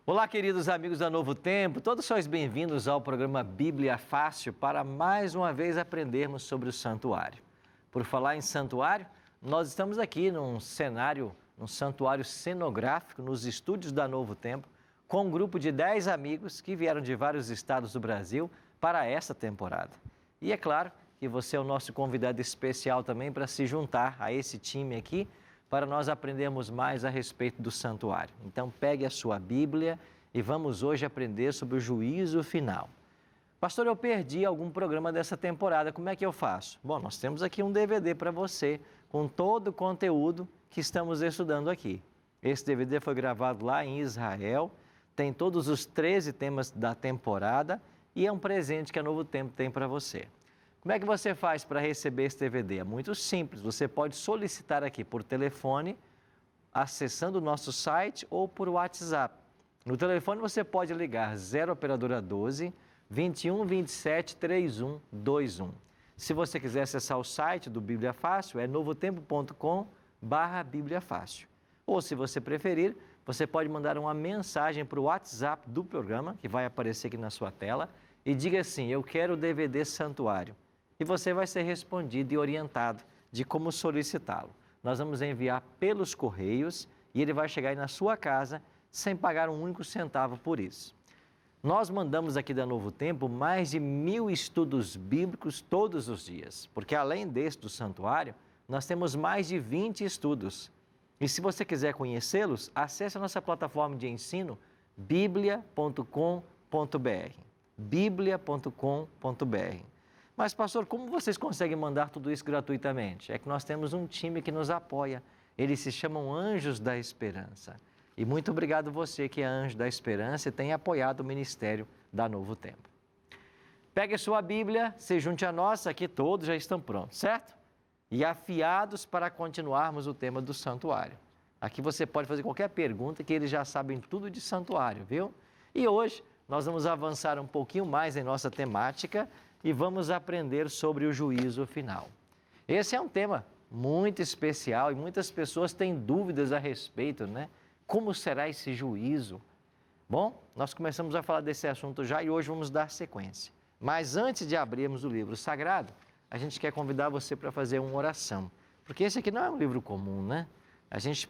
Olá, queridos amigos da Novo Tempo, todos sois bem-vindos ao programa Bíblia Fácil para mais uma vez aprendermos sobre o santuário. Por falar em santuário, nós estamos aqui num santuário cenográfico, nos estúdios da Novo Tempo, com um grupo de 10 amigos que vieram de vários estados do Brasil para essa temporada. E é claro que você é o nosso convidado especial também para se juntar a esse time aqui, para nós aprendermos mais a respeito do santuário. Então, pegue a sua Bíblia e vamos hoje aprender sobre o juízo final. Pastor, eu perdi algum programa dessa temporada, como é que eu faço? Bom, nós temos aqui um DVD para você, com todo o conteúdo que estamos estudando aqui. Esse DVD foi gravado lá em Israel, tem todos os 13 temas da temporada e é um presente que a Novo Tempo tem para você. Como é que você faz para receber esse DVD? É muito simples, você pode solicitar aqui por telefone, acessando o nosso site ou por WhatsApp. No telefone você pode ligar 0 operadora 12 21 27 31 21. Se você quiser acessar o site do Bíblia Fácil, é novotempo.com/Bíblia Fácil. Ou se você preferir, você pode mandar uma mensagem para o WhatsApp do programa, que vai aparecer aqui na sua tela, e diga assim: eu quero o DVD Santuário. E você vai ser respondido e orientado de como solicitá-lo. Nós vamos enviar pelos correios e ele vai chegar aí na sua casa sem pagar um único centavo por isso. Nós mandamos aqui da Novo Tempo mais de 1000 estudos bíblicos todos os dias, porque além deste do santuário, nós temos mais de 20 estudos. E se você quiser conhecê-los, acesse a nossa plataforma de ensino biblia.com.br. biblia.com.br. Mas, pastor, como vocês conseguem mandar tudo isso gratuitamente? É que nós temos um time que nos apoia. Eles se chamam Anjos da Esperança. E muito obrigado você que é Anjo da Esperança e tem apoiado o ministério da Novo Tempo. Pegue sua Bíblia, se junte a nós, aqui todos já estão prontos, certo? E afiados para continuarmos o tema do santuário. Aqui você pode fazer qualquer pergunta que eles já sabem tudo de santuário, viu? E hoje nós vamos avançar um pouquinho mais em nossa temática e vamos aprender sobre o juízo final. Esse é um tema muito especial e muitas pessoas têm dúvidas a respeito, né? Como será esse juízo? Bom, nós começamos a falar desse assunto já e hoje vamos dar sequência. Mas antes de abrirmos o livro sagrado, a gente quer convidar você para fazer uma oração. Porque esse aqui não é um livro comum, né? A gente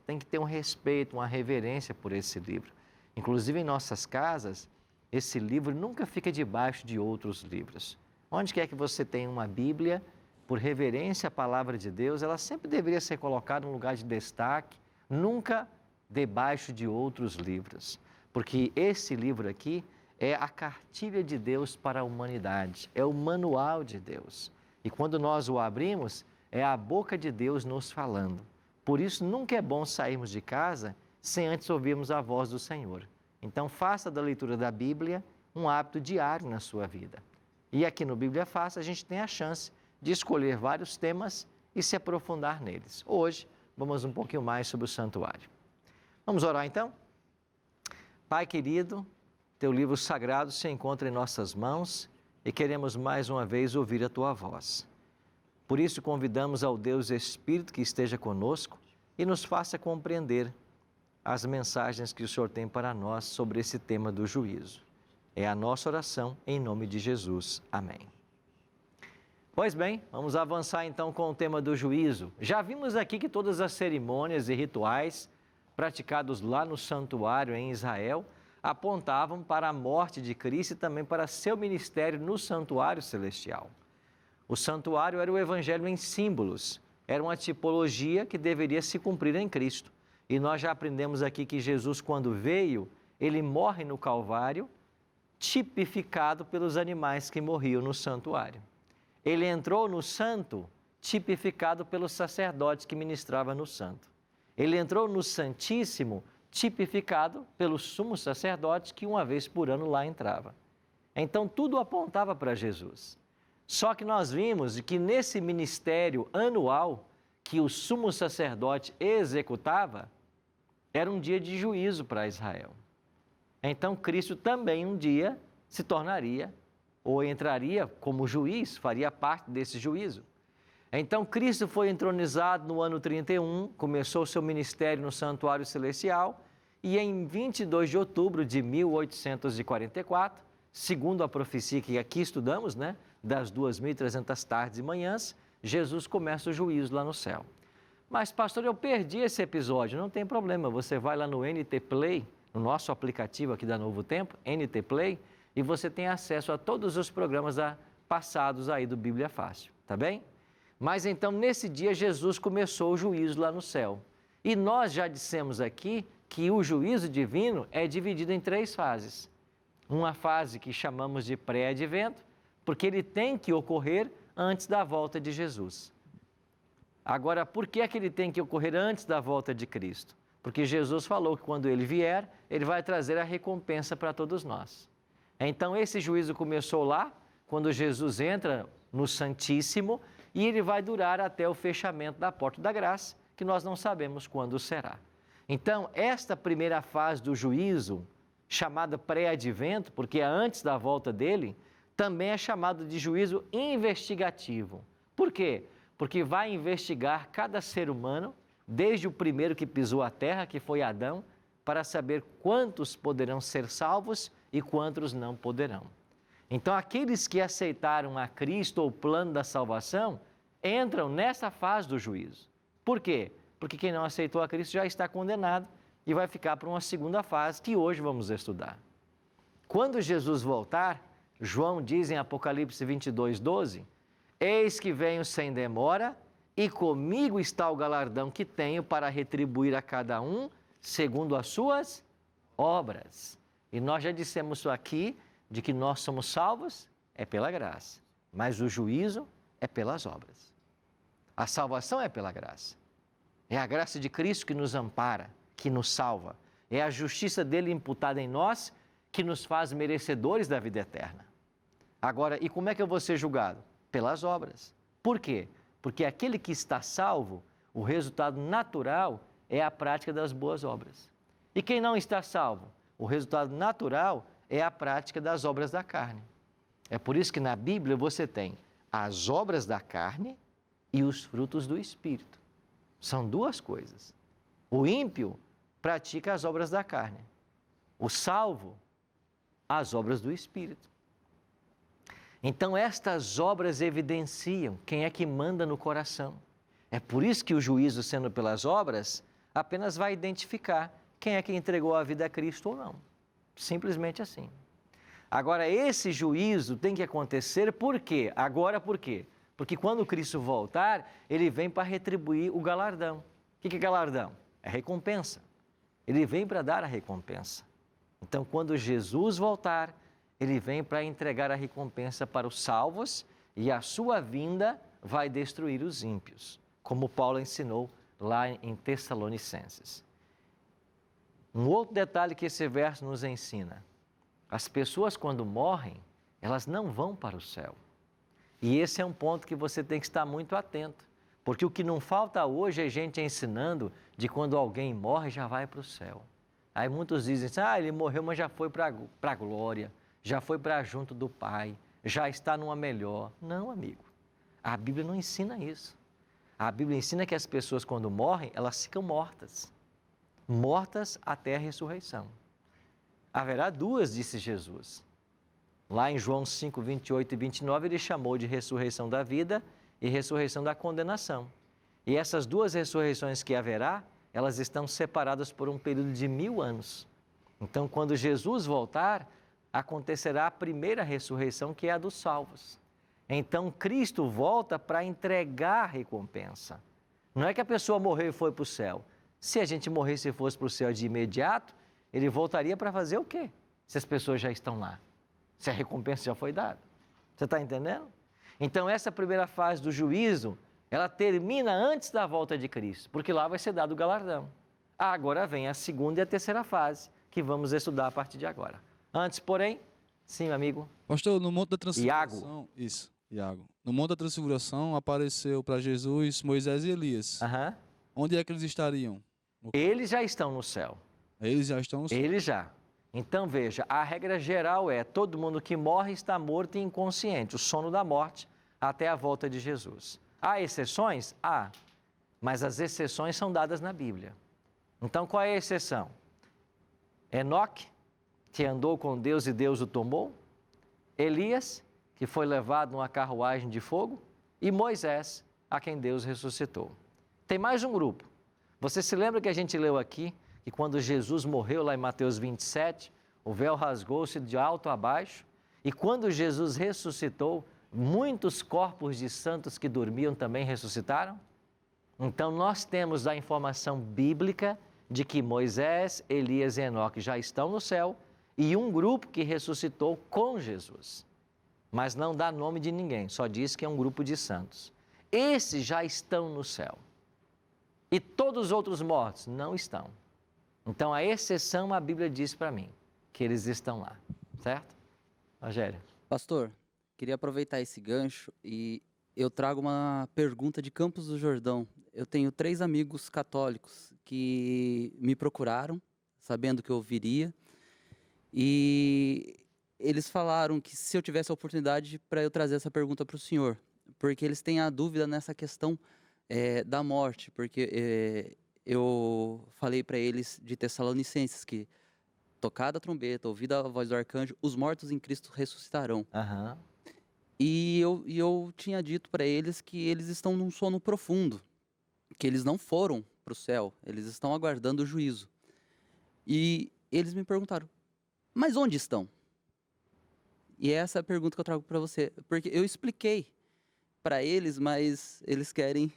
tem que ter um respeito, uma reverência por esse livro. Inclusive em nossas casas, esse livro nunca fica debaixo de outros livros. Onde quer que você tenha uma Bíblia, por reverência à palavra de Deus, ela sempre deveria ser colocada em um lugar de destaque, nunca debaixo de outros livros. Porque esse livro aqui é a cartilha de Deus para a humanidade, é o manual de Deus. E quando nós o abrimos, é a boca de Deus nos falando. Por isso, nunca é bom sairmos de casa sem antes ouvirmos a voz do Senhor. Então, faça da leitura da Bíblia um hábito diário na sua vida. E aqui no Bíblia Fácil, a gente tem a chance de escolher vários temas e se aprofundar neles. Hoje, vamos um pouquinho mais sobre o santuário. Vamos orar então? Pai querido, teu livro sagrado se encontra em nossas mãos e queremos mais uma vez ouvir a tua voz. Por isso, convidamos ao Deus Espírito que esteja conosco e nos faça compreender as mensagens que o Senhor tem para nós sobre esse tema do juízo. É a nossa oração em nome de Jesus. Amém. Pois bem, vamos avançar então com o tema do juízo. Já vimos aqui que todas as cerimônias e rituais praticados lá no santuário em Israel apontavam para a morte de Cristo e também para seu ministério no santuário celestial. O santuário era o evangelho em símbolos, era uma tipologia que deveria se cumprir em Cristo. E nós já aprendemos aqui que Jesus, quando veio, ele morre no Calvário, tipificado pelos animais que morriam no santuário. Ele entrou no santo, tipificado pelos sacerdotes que ministravam no santo. Ele entrou no Santíssimo, tipificado pelos sumos sacerdotes que uma vez por ano lá entrava. Então, tudo apontava para Jesus. Só que nós vimos que nesse ministério anual que o sumo sacerdote executava, era um dia de juízo para Israel. Então, Cristo também um dia se tornaria ou entraria como juiz, faria parte desse juízo. Então, Cristo foi entronizado no ano 31, começou o seu ministério no santuário celestial e em 22 de outubro de 1844, segundo a profecia que aqui estudamos, né, das 2.300 tardes e manhãs, Jesus começa o juízo lá no céu. Mas, pastor, eu perdi esse episódio. Não tem problema, você vai lá no NT Play, no nosso aplicativo aqui da Novo Tempo, NT Play, e você tem acesso a todos os programas passados aí do Bíblia Fácil, tá bem? Mas então, nesse dia, Jesus começou o juízo lá no céu. E nós já dissemos aqui que o juízo divino é dividido em 3 fases. Uma fase que chamamos de pré-advento, porque ele tem que ocorrer antes da volta de Jesus. Agora, por que é que ele tem que ocorrer antes da volta de Cristo? Porque Jesus falou que quando ele vier, ele vai trazer a recompensa para todos nós. Então, esse juízo começou lá, quando Jesus entra no Santíssimo, e ele vai durar até o fechamento da porta da graça, que nós não sabemos quando será. Então, esta primeira fase do juízo, chamada pré-advento, porque é antes da volta dele, também é chamado de juízo investigativo. Por quê? Porque vai investigar cada ser humano, desde o primeiro que pisou a terra, que foi Adão, para saber quantos poderão ser salvos e quantos não poderão. Então, aqueles que aceitaram a Cristo ou o plano da salvação, entram nessa fase do juízo. Por quê? Porque quem não aceitou a Cristo já está condenado e vai ficar para uma segunda fase que hoje vamos estudar. Quando Jesus voltar, João diz em Apocalipse 22:12, eis que venho sem demora e comigo está o galardão que tenho para retribuir a cada um segundo as suas obras. E nós já dissemos isso aqui, de que nós somos salvos é pela graça, mas o juízo é pelas obras. A salvação é pela graça. É a graça de Cristo que nos ampara, que nos salva. É a justiça dele imputada em nós que nos faz merecedores da vida eterna. Agora, e como é que eu vou ser julgado? Pelas obras. Por quê? Porque aquele que está salvo, o resultado natural é a prática das boas obras. E quem não está salvo? O resultado natural é a prática das obras da carne. É por isso que na Bíblia você tem as obras da carne e os frutos do Espírito. São 2 coisas. O ímpio pratica as obras da carne. O salvo, as obras do Espírito. Então, estas obras evidenciam quem é que manda no coração. É por isso que o juízo, sendo pelas obras, apenas vai identificar quem é que entregou a vida a Cristo ou não. Simplesmente assim. Agora, esse juízo tem que acontecer por quê? Agora por quê? Porque quando Cristo voltar, ele vem para retribuir o galardão. O que é galardão? É recompensa. Ele vem para dar a recompensa. Então, quando Jesus voltar, ele vem para entregar a recompensa para os salvos e a sua vinda vai destruir os ímpios, como Paulo ensinou lá em Tessalonicenses. Um outro detalhe que esse verso nos ensina: as pessoas, quando morrem, elas não vão para o céu. E esse é um ponto que você tem que estar muito atento, porque o que não falta hoje é gente ensinando de quando alguém morre já vai para o céu. Aí muitos dizem assim, ele morreu, mas já foi para a glória, já foi para junto do Pai, já está numa melhor. Não, amigo, a Bíblia não ensina isso. A Bíblia ensina que as pessoas, quando morrem, elas ficam mortas. Mortas até a ressurreição. Haverá 2, disse Jesus. Lá em João 5, 28 e 29, ele chamou de ressurreição da vida e ressurreição da condenação. E essas 2 ressurreições que haverá, elas estão separadas por um período de 1000 anos. Então, quando Jesus voltar, acontecerá a primeira ressurreição, que é a dos salvos. Então, Cristo volta para entregar a recompensa. Não é que a pessoa morreu e foi para o céu. Se a gente morresse e fosse para o céu de imediato, ele voltaria para fazer o quê? Se as pessoas já estão lá. Se a recompensa já foi dada. Você está entendendo? Então, essa primeira fase do juízo, ela termina antes da volta de Cristo, porque lá vai ser dado o galardão. Agora vem a segunda e a terceira fase, que vamos estudar a partir de agora. Antes, porém, sim, amigo. Pastor, no Monte da Transfiguração... Iago. Isso, Iago. No Monte da Transfiguração apareceu para Jesus Moisés e Elias. Onde é que eles estariam? Eles já estão no céu. Eles já estão no céu? Eles já. Então, veja, a regra geral é, todo mundo que morre está morto e inconsciente, o sono da morte, até a volta de Jesus. Há exceções? Há, mas as exceções são dadas na Bíblia. Então, qual é a exceção? Enoque, que andou com Deus e Deus o tomou, Elias, que foi levado numa carruagem de fogo, e Moisés, a quem Deus ressuscitou. Tem mais um grupo. Você se lembra que a gente leu aqui, que quando Jesus morreu lá em Mateus 27, o véu rasgou-se de alto a baixo, e quando Jesus ressuscitou, muitos corpos de santos que dormiam também ressuscitaram? Então nós temos a informação bíblica de que Moisés, Elias e Enoque já estão no céu e um grupo que ressuscitou com Jesus. Mas não dá nome de ninguém, só diz que é um grupo de santos. Esses já estão no céu. E todos os outros mortos não estão. Então, a exceção, a Bíblia diz para mim, que eles estão lá, certo? Rogério. Pastor, queria aproveitar esse gancho e eu trago uma pergunta de Campos do Jordão. Eu tenho 3 amigos católicos que me procuraram, sabendo que eu viria, e eles falaram que se eu tivesse a oportunidade para eu trazer essa pergunta para o senhor, porque eles têm a dúvida nessa questão da morte, porque eu falei para eles de Tessalonicenses que, tocada a trombeta, ouvida a voz do arcanjo, os mortos em Cristo ressuscitarão. Uhum. E eu tinha dito para eles que eles estão num sono profundo, que eles não foram para o céu, eles estão aguardando o juízo. E eles me perguntaram, mas onde estão? E essa é a pergunta que eu trago para você, porque eu expliquei para eles, mas eles querem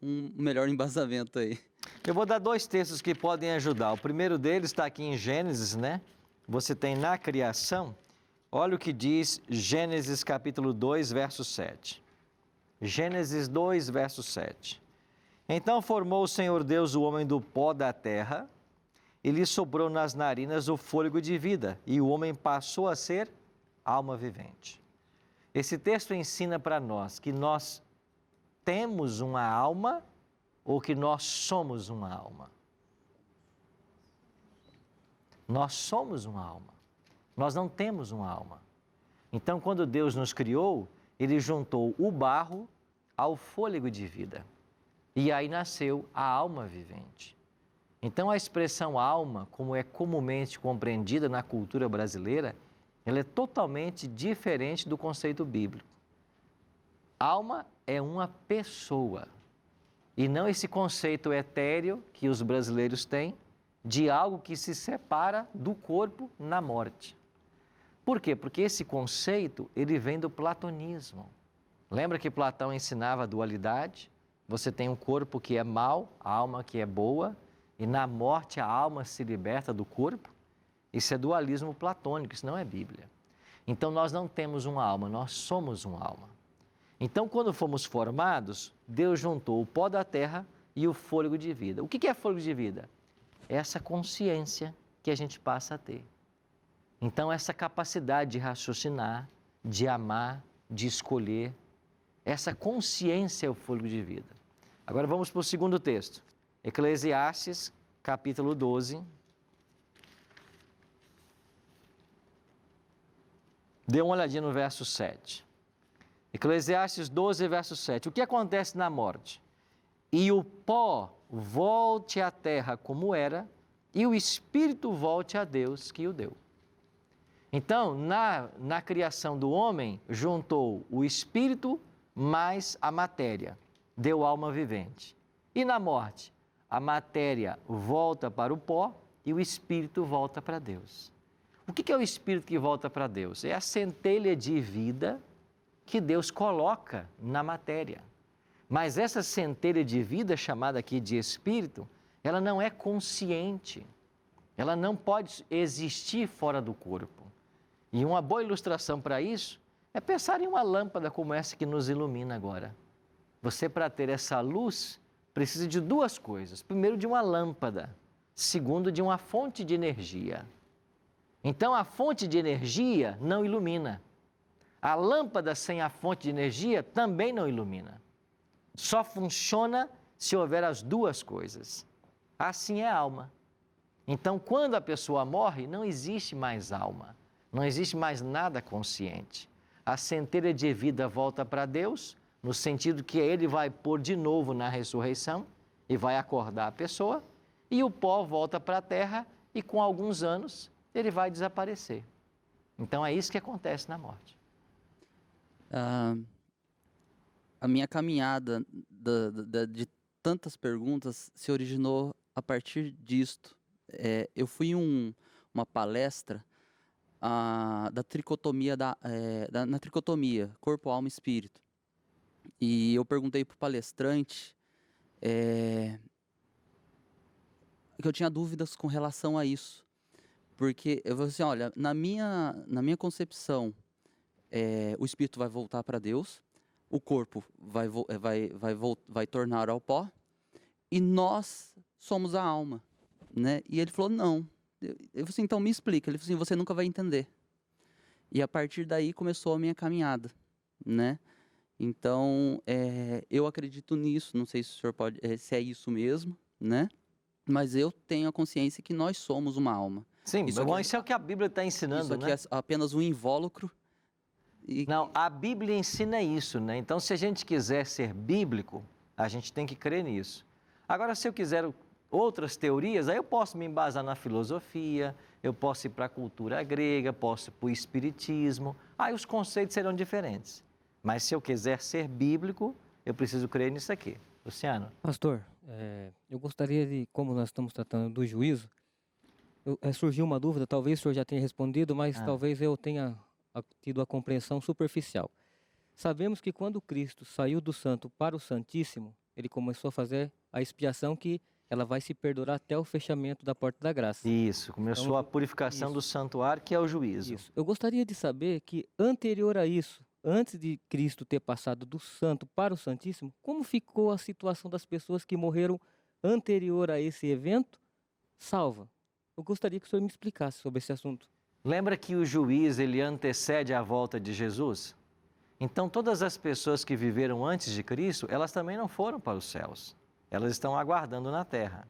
um melhor embasamento aí. Eu vou dar 2 textos que podem ajudar. O primeiro deles está aqui em Gênesis, né? Você tem na criação, olha o que diz Gênesis capítulo 2, verso 7. Gênesis 2, verso 7. Então formou o Senhor Deus o homem do pó da terra, e lhe sobrou nas narinas o fôlego de vida, e o homem passou a ser alma vivente. Esse texto ensina para nós que nós temos uma alma ou que nós somos uma alma. Nós somos uma alma. Nós não temos uma alma. Então, quando Deus nos criou, Ele juntou o barro ao fôlego de vida. E aí nasceu a alma vivente. Então, a expressão alma, como é comumente compreendida na cultura brasileira, ela é totalmente diferente do conceito bíblico. Alma é uma pessoa, e não esse conceito etéreo que os brasileiros têm de algo que se separa do corpo na morte. Por quê? Porque esse conceito, ele vem do platonismo. Lembra que Platão ensinava a dualidade? Você tem um corpo que é mau, a alma que é boa, e na morte a alma se liberta do corpo. Isso é dualismo platônico, isso não é Bíblia. Então nós não temos uma alma, nós somos uma alma. Então quando fomos formados, Deus juntou o pó da terra e o fôlego de vida. O que é fôlego de vida? É essa consciência que a gente passa a ter. Então essa capacidade de raciocinar, de amar, de escolher, essa consciência é o fôlego de vida. Agora vamos para o segundo texto. Eclesiastes, capítulo 12. Dê uma olhadinha no verso 7. Eclesiastes 12, verso 7. O que acontece na morte? E o pó volte à terra como era, e o espírito volte a Deus que o deu. Então, na criação do homem, juntou o espírito mais a matéria, deu alma vivente. E na morte, a matéria volta para o pó e o espírito volta para Deus. O que é o espírito que volta para Deus? É a centelha de vida que Deus coloca na matéria. Mas essa centelha de vida, chamada aqui de espírito, ela não é consciente. Ela não pode existir fora do corpo. E uma boa ilustração para isso é pensar em uma lâmpada como essa que nos ilumina agora. Você, para ter essa luz, precisa de 2 coisas. Primeiro, de uma lâmpada. Segundo, de uma fonte de energia. Então, a fonte de energia não ilumina. A lâmpada sem a fonte de energia também não ilumina. Só funciona se houver as 2 coisas. Assim é a alma. Então, quando a pessoa morre, não existe mais alma. Não existe mais nada consciente. A centelha de vida volta para Deus, no sentido que Ele vai pôr de novo na ressurreição e vai acordar a pessoa, e o pó volta para a terra e com alguns anos ele vai desaparecer. Então é isso que acontece na morte. A minha caminhada de tantas perguntas se originou a partir disto. Eu fui em uma palestra da tricotomia, na tricotomia, corpo, alma e espírito. E eu perguntei para o palestrante que eu tinha dúvidas com relação a isso. Porque eu falei assim, olha, na minha concepção, o espírito vai voltar para Deus, o corpo vai tornar ao pó, e nós somos a alma, né? E ele falou, não. Eu falei assim, então me explica. Ele falou assim, você nunca vai entender. E a partir daí começou a minha caminhada, né? Então, eu acredito nisso, não sei se o senhor se é isso mesmo, né? Mas eu tenho a consciência que nós somos uma alma. Sim, isso é o que a Bíblia está ensinando, né? Isso aqui é apenas um invólucro. Não, a Bíblia ensina isso, né? Então, se a gente quiser ser bíblico, a gente tem que crer nisso. Agora, se eu quiser outras teorias, aí eu posso me embasar na filosofia, eu posso ir para a cultura grega, posso ir para o espiritismo, aí os conceitos serão diferentes. Mas se eu quiser ser bíblico, eu preciso crer nisso aqui. Luciano? Pastor, eu gostaria de, como nós estamos tratando do juízo, surgiu uma dúvida, talvez o senhor já tenha respondido, mas talvez eu tenha tido a compreensão superficial. Sabemos que quando Cristo saiu do santo para o santíssimo, ele começou a fazer a expiação que ela vai se perdurar até o fechamento da porta da graça. Isso, começou então, a purificação do santuário, que é o juízo. Isso. Eu gostaria de saber que, anterior a isso, antes de Cristo ter passado do santo para o santíssimo, como ficou a situação das pessoas que morreram anterior a esse evento, salva? Eu gostaria que o senhor me explicasse sobre esse assunto. Lembra que o juiz, ele antecede a volta de Jesus? Então, todas as pessoas que viveram antes de Cristo, elas também não foram para os céus. Elas estão aguardando na terra.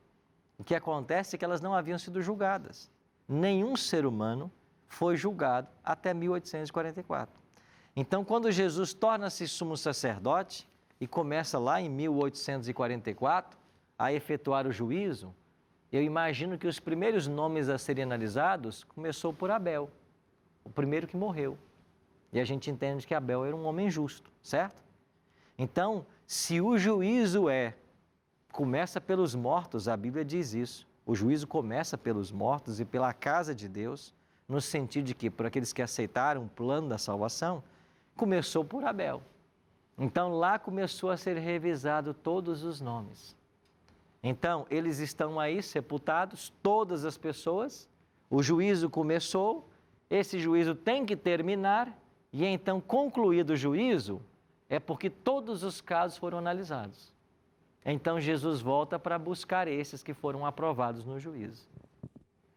O que acontece é que elas não haviam sido julgadas. Nenhum ser humano foi julgado até 1844. Então, quando Jesus torna-se sumo sacerdote e começa lá em 1844 a efetuar o juízo, eu imagino que os primeiros nomes a serem analisados começou por Abel, o primeiro que morreu. E a gente entende que Abel era um homem justo, certo? Então, se o juízo começa pelos mortos, a Bíblia diz isso. O juízo começa pelos mortos e pela casa de Deus, no sentido de que, por aqueles que aceitaram o plano da salvação, começou por Abel. Então, lá começou a ser revisado todos os nomes. Então, eles estão aí sepultados, todas as pessoas, o juízo começou, esse juízo tem que terminar, e então, concluído o juízo, é porque todos os casos foram analisados. Então, Jesus volta para buscar esses que foram aprovados no juízo.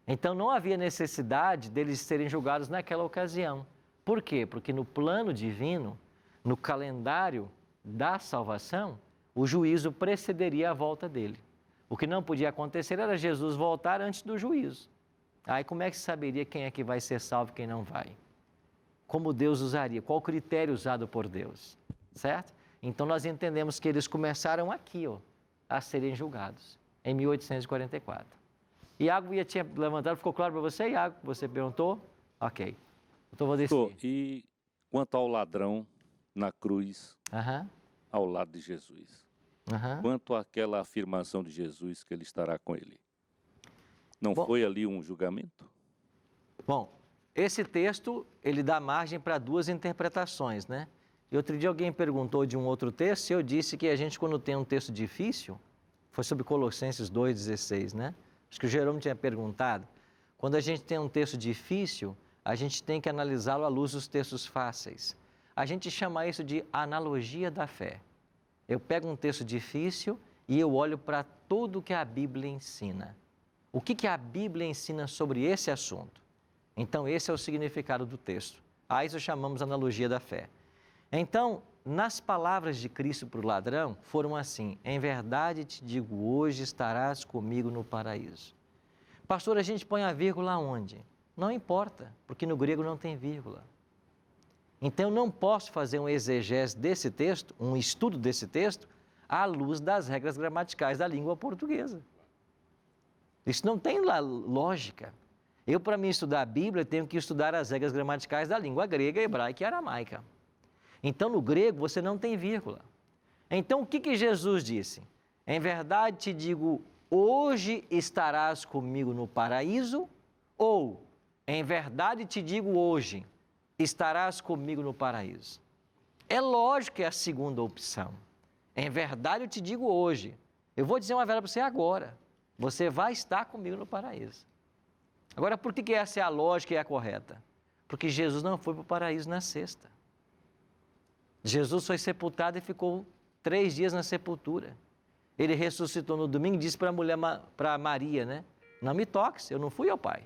Então, não havia necessidade deles serem julgados naquela ocasião. Por quê? Porque no plano divino, no calendário da salvação, o juízo precederia a volta dele. O que não podia acontecer era Jesus voltar antes do juízo. Aí como é que se saberia quem é que vai ser salvo e quem não vai? Como Deus usaria? Qual o critério usado por Deus? Certo? Então nós entendemos que eles começaram aqui, a serem julgados, em 1844. Iago tinha levantado, ficou claro para você, Iago? Você perguntou? Ok. Então vou descer. E quanto ao ladrão na cruz, ao lado de Jesus? Quanto àquela afirmação de Jesus que ele estará com ele? Não foi ali um julgamento? Bom, esse texto, ele dá margem para duas interpretações, né? E outro dia alguém perguntou de um outro texto e eu disse que a gente, quando tem um texto difícil, foi sobre Colossenses 2,16, né? Acho que o Jerônimo tinha perguntado. Quando a gente tem um texto difícil, a gente tem que analisá-lo à luz dos textos fáceis. A gente chama isso de analogia da fé. Eu pego um texto difícil e eu olho para tudo que a Bíblia ensina. O que a Bíblia ensina sobre esse assunto? Então, esse é o significado do texto. A isso chamamos analogia da fé. Então, nas palavras de Cristo para o ladrão, foram assim: em verdade te digo, hoje estarás comigo no paraíso. Pastor, a gente põe a vírgula onde? Não importa, porque no grego não tem vírgula. Então, eu não posso fazer um exegese desse texto, um estudo desse texto, à luz das regras gramaticais da língua portuguesa. Isso não tem lógica. Eu, para mim estudar a Bíblia, tenho que estudar as regras gramaticais da língua grega, hebraica e aramaica. Então, no grego, você não tem vírgula. Então, o que Jesus disse? Em verdade te digo, hoje estarás comigo no paraíso, ou, em verdade te digo hoje, estarás comigo no paraíso. É lógico que é a segunda opção. Em verdade eu te digo hoje. Eu vou dizer uma verdade para você agora. Você vai estar comigo no paraíso. Agora, por que essa é a lógica e a correta? Porque Jesus não foi para o paraíso na sexta. Jesus foi sepultado e ficou 3 dias na sepultura. Ele ressuscitou no domingo e disse para a mulher, para Maria, né? Não me toques, eu não fui ao Pai.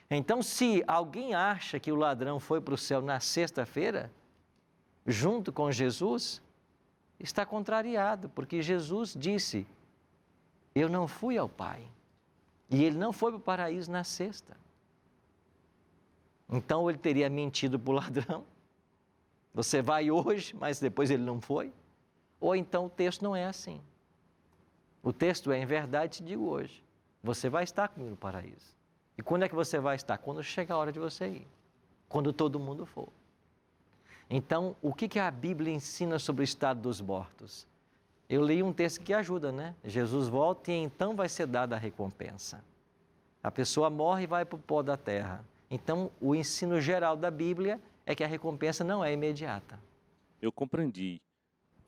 Então, se alguém acha que o ladrão foi para o céu na sexta-feira, junto com Jesus, está contrariado, porque Jesus disse, eu não fui ao Pai. E ele não foi para o paraíso na sexta. Então, ele teria mentido para o ladrão. Você vai hoje, mas depois ele não foi. Ou então o texto não é assim. O texto é, em verdade, te digo hoje, você vai estar comigo no paraíso. E quando é que você vai estar? Quando chega a hora de você ir. Quando todo mundo for. Então, o que a Bíblia ensina sobre o estado dos mortos? Eu li um texto que ajuda, né? Jesus volta e então vai ser dada a recompensa. A pessoa morre e vai para o pó da terra. Então, o ensino geral da Bíblia é que a recompensa não é imediata. Eu compreendi,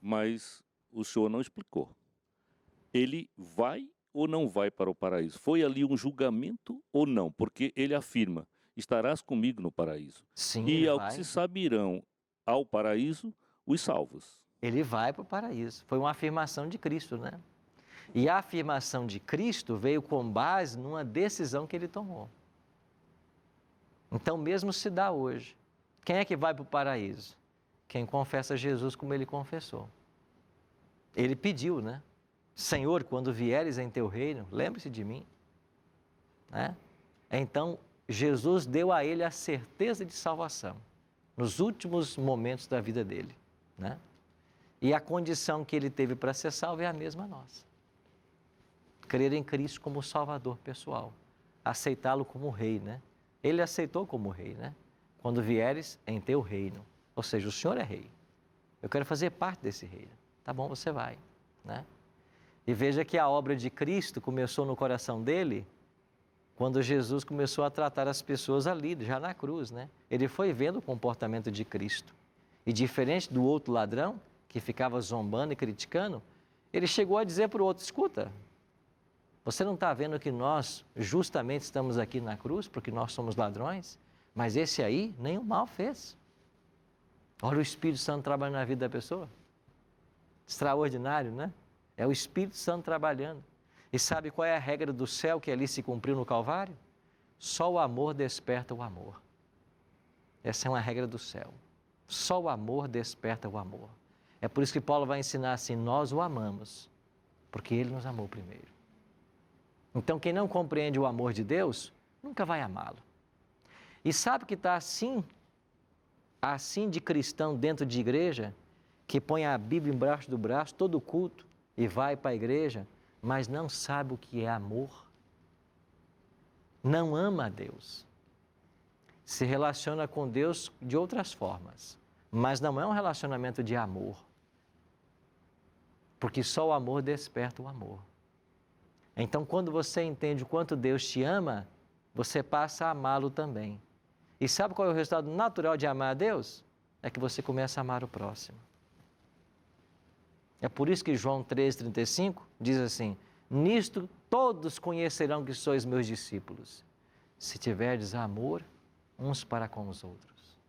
mas o senhor não explicou. Ele vai ou não vai para o paraíso? Foi ali um julgamento ou não? Porque ele afirma, estarás comigo no paraíso. Sim, e ao que se sabe irão ao paraíso os salvos. Ele vai para o paraíso. Foi uma afirmação de Cristo, né? E a afirmação de Cristo veio com base numa decisão que ele tomou. Então, mesmo se dá hoje. Quem é que vai para o paraíso? Quem confessa Jesus como ele confessou. Ele pediu, né? Senhor, quando vieres em teu reino, lembre-se de mim. Né? Então, Jesus deu a ele a certeza de salvação nos últimos momentos da vida dele. Né? E a condição que ele teve para ser salvo é a mesma nossa. Crer em Cristo como Salvador pessoal. Aceitá-lo como Rei, né? Ele aceitou como Rei, né? Quando vieres em teu reino. Ou seja, o Senhor é Rei. Eu quero fazer parte desse reino. Tá bom, você vai, né? E veja que a obra de Cristo começou no coração dele quando Jesus começou a tratar as pessoas ali, já na cruz, né? Ele foi vendo o comportamento de Cristo. E diferente do outro ladrão, que ficava zombando e criticando, ele chegou a dizer para o outro, escuta, você não está vendo que nós justamente estamos aqui na cruz porque nós somos ladrões? Mas esse aí nenhum mal fez. Olha o Espírito Santo trabalhando na vida da pessoa. Extraordinário, né? É o Espírito Santo trabalhando. E sabe qual é a regra do céu que ali se cumpriu no Calvário? Só o amor desperta o amor. Essa é uma regra do céu. Só o amor desperta o amor. É por isso que Paulo vai ensinar assim, nós o amamos, porque ele nos amou primeiro. Então, quem não compreende o amor de Deus, nunca vai amá-lo. E sabe que está assim de cristão dentro de igreja, que põe a Bíblia embaixo do braço, todo culto, e vai para a igreja, mas não sabe o que é amor. Não ama a Deus. Se relaciona com Deus de outras formas, mas não é um relacionamento de amor. Porque só o amor desperta o amor. Então, quando você entende o quanto Deus te ama, você passa a amá-lo também. E sabe qual é o resultado natural de amar a Deus? É que você começa a amar o próximo. É por isso que João 3,35 diz assim, nisto todos conhecerão que sois meus discípulos, se tiverdes amor uns para com os outros.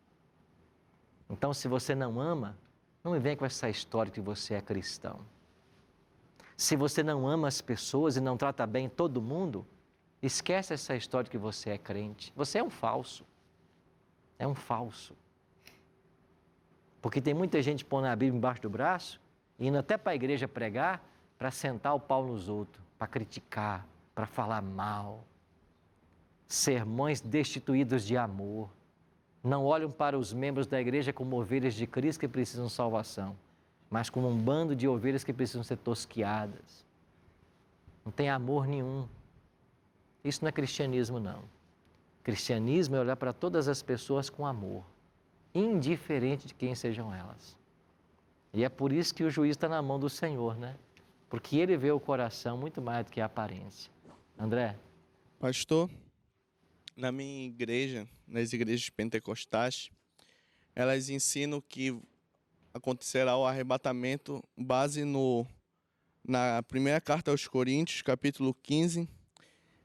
Então, se você não ama, não me venha com essa história que você é cristão. Se você não ama as pessoas e não trata bem todo mundo, esquece essa história de que você é crente. Você é um falso. É um falso. Porque tem muita gente pondo a Bíblia embaixo do braço, indo até para a igreja pregar, para sentar o pau nos outros, para criticar, para falar mal. Sermões destituídos de amor. Não olham para os membros da igreja como ovelhas de Cristo que precisam de salvação, mas como um bando de ovelhas que precisam ser tosquiadas. Não tem amor nenhum. Isso não é cristianismo, não. Cristianismo é olhar para todas as pessoas com amor, indiferente de quem sejam elas. E é por isso que o juiz está na mão do Senhor, né? Porque ele vê o coração muito mais do que a aparência. André? Pastor, na minha igreja, nas igrejas pentecostais, elas ensinam que acontecerá o arrebatamento base na primeira carta aos Coríntios, capítulo 15,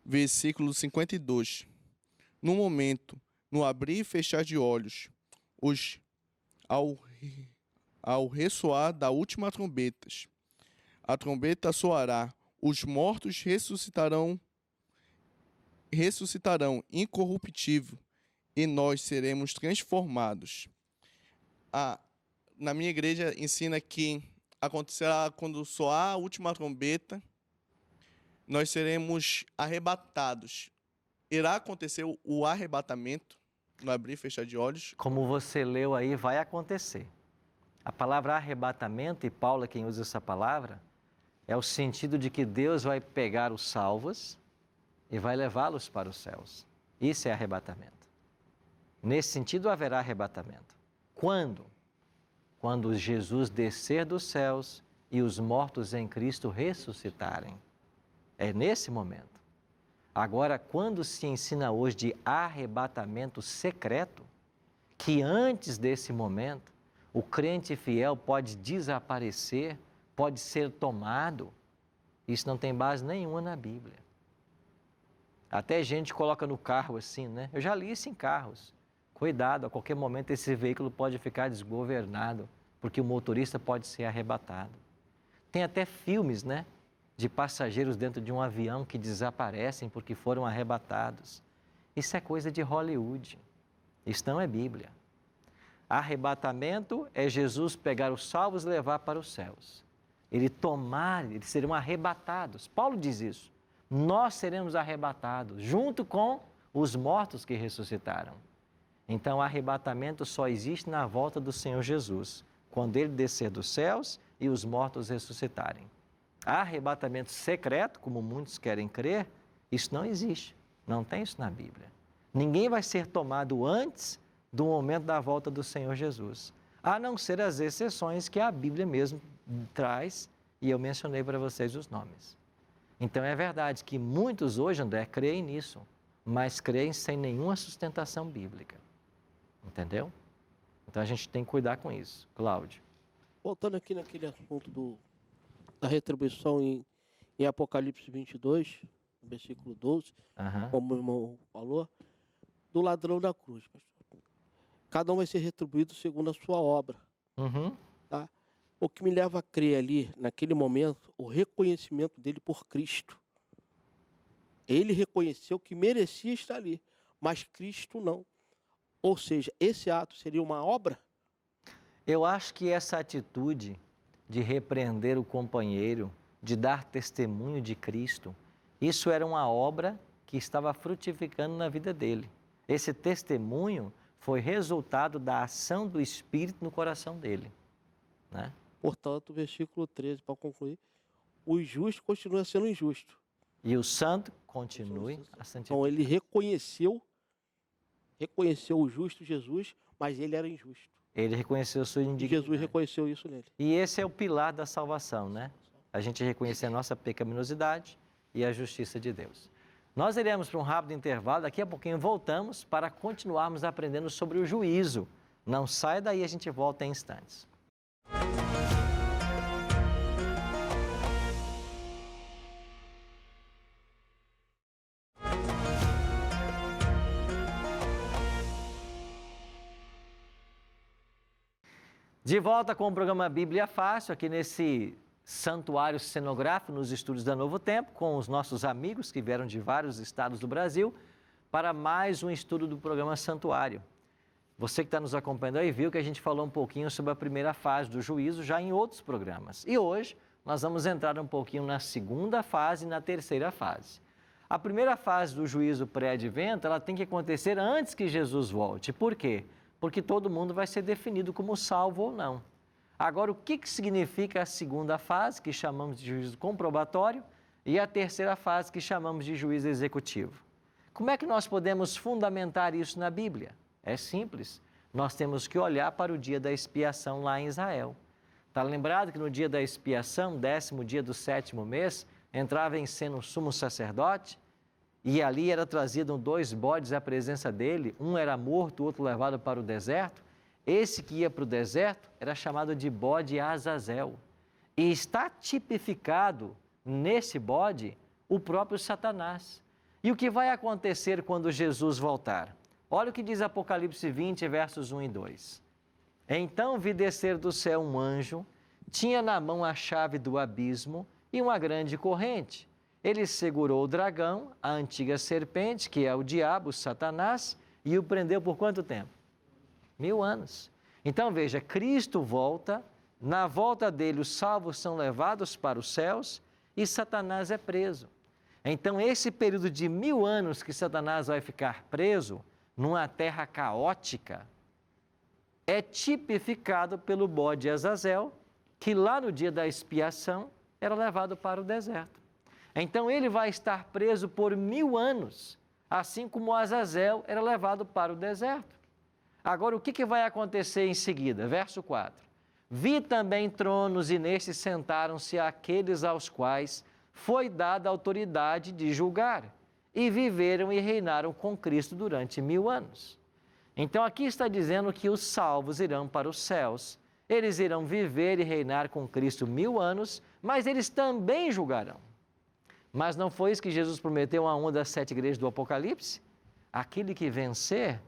versículo 52. No momento, no abrir e fechar de olhos, ao ressoar da última trombeta, a trombeta soará, os mortos ressuscitarão incorruptível, e nós seremos transformados. Na minha igreja ensina que acontecerá quando soar a última trombeta, nós seremos arrebatados. Irá acontecer o arrebatamento no abrir e fechar de olhos? Como você leu aí, vai acontecer. A palavra arrebatamento, e Paulo é quem usa essa palavra, é o sentido de que Deus vai pegar os salvos e vai levá-los para os céus. Isso é arrebatamento. Nesse sentido, haverá arrebatamento. Quando? Quando Jesus descer dos céus e os mortos em Cristo ressuscitarem. É nesse momento. Agora, quando se ensina hoje de arrebatamento secreto, que antes desse momento, o crente fiel pode desaparecer, pode ser tomado, isso não tem base nenhuma na Bíblia. Até gente coloca no carro assim, né? Eu já li isso em carros. Cuidado, a qualquer momento esse veículo pode ficar desgovernado, porque o motorista pode ser arrebatado. Tem até filmes, né? De passageiros dentro de um avião que desaparecem porque foram arrebatados. Isso é coisa de Hollywood. Isso não é Bíblia. Arrebatamento é Jesus pegar os salvos e levar para os céus. Eles serão arrebatados. Paulo diz isso. Nós seremos arrebatados junto com os mortos que ressuscitaram. Então, o arrebatamento só existe na volta do Senhor Jesus, quando ele descer dos céus e os mortos ressuscitarem. Arrebatamento secreto, como muitos querem crer, isso não existe. Não tem isso na Bíblia. Ninguém vai ser tomado antes do momento da volta do Senhor Jesus, a não ser as exceções que a Bíblia mesmo traz, e eu mencionei para vocês os nomes. Então é verdade que muitos hoje, André, creem nisso, mas creem sem nenhuma sustentação bíblica. Entendeu? Então a gente tem que cuidar com isso. Cláudio. Voltando aqui naquele assunto da retribuição em Apocalipse 22, versículo 12, como o irmão falou, do ladrão da cruz, pastor. Cada um vai ser retribuído segundo a sua obra. Tá? O que me leva a crer ali, naquele momento, o reconhecimento dele por Cristo. Ele reconheceu que merecia estar ali, mas Cristo não. Ou seja, esse ato seria uma obra? Eu acho que essa atitude de repreender o companheiro, de dar testemunho de Cristo, isso era uma obra que estava frutificando na vida dele. Esse testemunho foi resultado da ação do Espírito no coração dele. Né? Portanto, versículo 13, para concluir, o injusto continua sendo injusto. E o santo continue a santidade. Então, ele reconheceu o justo Jesus, mas ele era injusto. Ele reconheceu a sua indignidade. Jesus reconheceu isso nele. E esse é o pilar da salvação, né? A gente reconhecer a nossa pecaminosidade e a justiça de Deus. Nós iremos para um rápido intervalo, daqui a pouquinho voltamos para continuarmos aprendendo sobre o juízo. Não saia daí, a gente volta em instantes. De volta com o programa Bíblia Fácil, aqui nesse santuário cenográfico nos estúdios da Novo Tempo, com os nossos amigos que vieram de vários estados do Brasil, para mais um estudo do programa Santuário. Você que está nos acompanhando aí viu que a gente falou um pouquinho sobre a primeira fase do juízo já em outros programas. E hoje nós vamos entrar um pouquinho na segunda fase e na terceira fase. A primeira fase do juízo pré-advento, ela tem que acontecer antes que Jesus volte. Por quê? Porque todo mundo vai ser definido como salvo ou não. Agora, o que significa a segunda fase, que chamamos de juízo comprobatório? e a terceira fase que chamamos de juízo executivo. Como é que nós podemos fundamentar isso na Bíblia? É simples, nós temos que olhar para o dia da expiação lá em Israel. Está lembrado que no dia da expiação, 10º dia do 7º mês, entrava em cena o sumo sacerdote e ali era trazido 2 bodes à presença dele, um era morto, o outro levado para o deserto. Esse que ia para o deserto era chamado de bode Azazel. E está tipificado nesse bode o próprio Satanás. E o que vai acontecer quando Jesus voltar? Olha o que diz Apocalipse 20, versos 1 e 2. Então vi descer do céu um anjo, tinha na mão a chave do abismo e uma grande corrente. Ele segurou o dragão, a antiga serpente, que é o diabo, Satanás, e o prendeu por quanto tempo? 1000 anos. Então veja, Cristo volta, na volta dele os salvos são levados para os céus e Satanás é preso. Então esse período de 1000 anos que Satanás vai ficar preso numa terra caótica, é tipificado pelo bode Azazel, que lá no dia da expiação era levado para o deserto. Então ele vai estar preso por 1000 anos, assim como Azazel era levado para o deserto. Agora, o que vai acontecer em seguida? Verso 4. Vi também tronos e nestes sentaram-se aqueles aos quais foi dada a autoridade de julgar, e viveram e reinaram com Cristo durante 1000 anos. Então aqui está dizendo que os salvos irão para os céus, eles irão viver e reinar com Cristo 1000 anos, mas eles também julgarão. Mas não foi isso que Jesus prometeu a uma das 7 igrejas do Apocalipse? Aquele que vencer,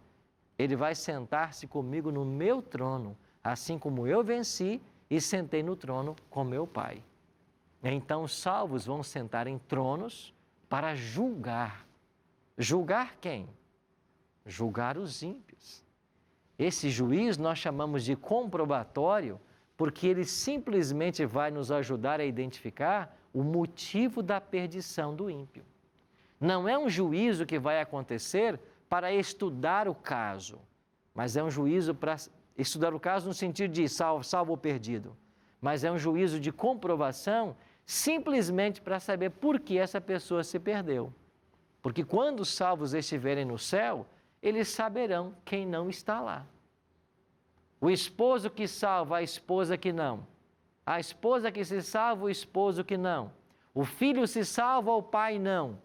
ele vai sentar-se comigo no meu trono, assim como eu venci e sentei no trono com meu Pai. Então os salvos vão sentar em tronos para julgar. Julgar quem? Julgar os ímpios. Esse juiz nós chamamos de comprobatório, porque ele simplesmente vai nos ajudar a identificar o motivo da perdição do ímpio. Não é um juízo que vai acontecer para estudar o caso, mas é um juízo para estudar o caso no sentido de salvo ou perdido, mas é um juízo de comprovação simplesmente para saber por que essa pessoa se perdeu. Porque quando os salvos estiverem no céu, eles saberão quem não está lá. O esposo que salva, a esposa que não. A esposa que se salva, o esposo que não. O filho se salva, o pai não.